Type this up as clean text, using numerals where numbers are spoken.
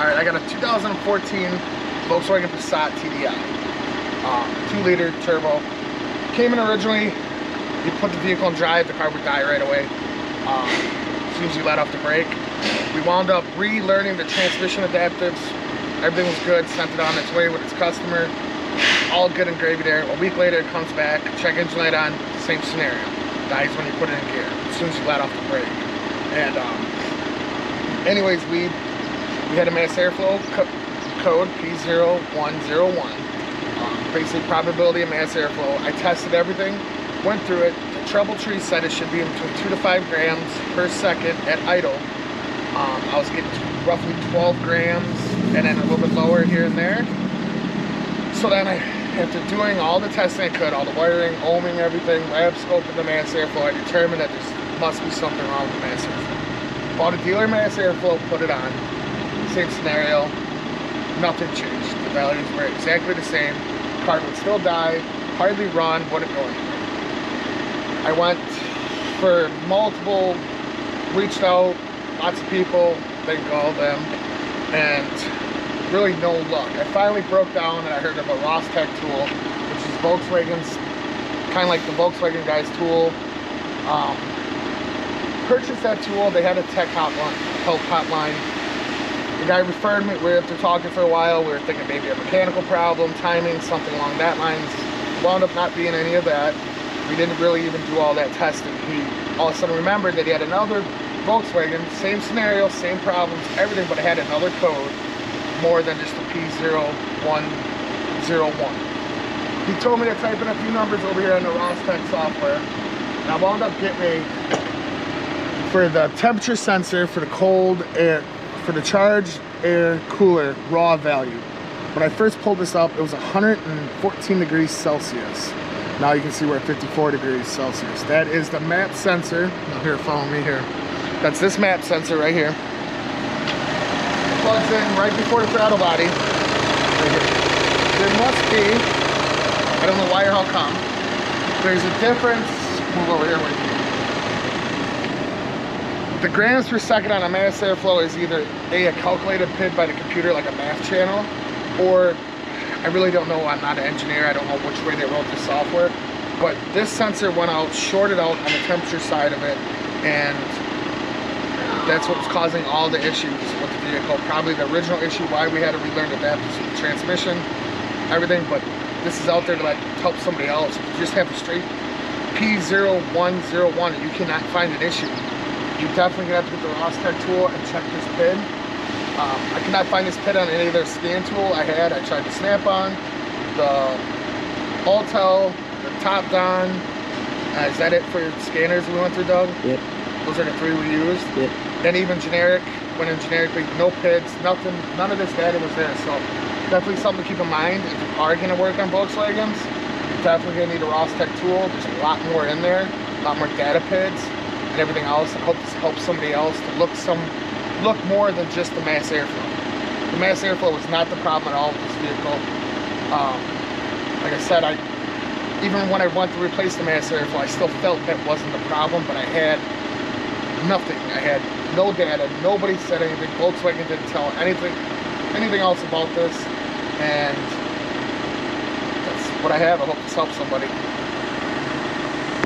Alright, I got a 2014 Volkswagen Passat TDI. 2-liter turbo. Came in originally, you put the vehicle in drive, the car would die right away. As soon as you let off the brake. We wound up relearning the transmission adaptives. Everything was good, sent it on its way with its customer. All good and gravy there. A week later it comes back, check engine light on, same scenario. Dies when you put it in gear, as soon as you let off the brake. And anyways, we had a mass airflow code P0101. Basically probability of mass airflow. I tested everything, went through it. The trouble-tree said it should be between 2 to 5 grams per second at idle. I was getting roughly 12 grams and then a little bit lower here and there. So then after doing all the testing I could, all the wiring, ohming, everything, lab scoping the mass airflow, I determined that there must be something wrong with the mass airflow. Bought a dealer mass airflow, put it on. Same scenario, nothing changed. The values were exactly the same. Car would still die, hardly run, wouldn't go anywhere. I went for multiple, reached out, lots of people, thank all of them, and really no luck. I finally broke down and I heard of a Rostec tool, which is Volkswagen's, kind of like the Volkswagen guy's tool. Purchased that tool, they had a tech hotline, help hotline. The guy referred me, we were after talking for a while, we were thinking maybe a mechanical problem, timing, something along that lines. Wound up not being any of that. We didn't really even do all that testing. He all of a sudden remembered that he had another Volkswagen, same scenario, same problems, everything, but it had another code, more than just the P0101. He told me to type in a few numbers over here in the Rostec software, and I wound up getting for the temperature sensor for the cold air, for the charged air cooler raw value. When I first pulled this up, it was 114 degrees Celsius. Now you can see we're at 54 degrees Celsius. That is the map sensor. Now here, follow me here. That's this map sensor right here. Plugs in right before the throttle body. Right here. There must be, I don't know why or how come, there's a difference. Move over here with me. The grams per second on a mass airflow is either a calculated PID by the computer, like a math channel, or I really don't know. I'm not an engineer. I don't know which way they wrote the software, but this sensor went out, shorted out on the temperature side of it, and that's what was causing all the issues with the vehicle. Probably the original issue why we had to relearn the adapters to the transmission, everything, but this is out there to help somebody else. If you just have a straight P0101 and you cannot find an issue, you definitely gonna have to get the Rostec tool and check this PID. I cannot find this PID on any of their scan tool I had. I tried the Snap-on, the Altel, the Top-Down. Is that it for your scanners we went through, Doug? Yep. Those are the 3 we used. Yep. And even generic, went in generically, no PIDs, nothing, none of this data was there. So definitely something to keep in mind if you are gonna work on Volkswagens. You're definitely gonna need a Rostec tool. There's a lot more in there, a lot more data PIDs and everything else. I hope this helps somebody else to look more than just the mass airflow. The mass airflow was not the problem at all with this vehicle. Like I said, even when I went to replace the mass airflow, I still felt that wasn't the problem, but I had nothing. I had no data. Nobody said anything. Volkswagen didn't tell anything else about this, and that's what I have. I hope this helps somebody.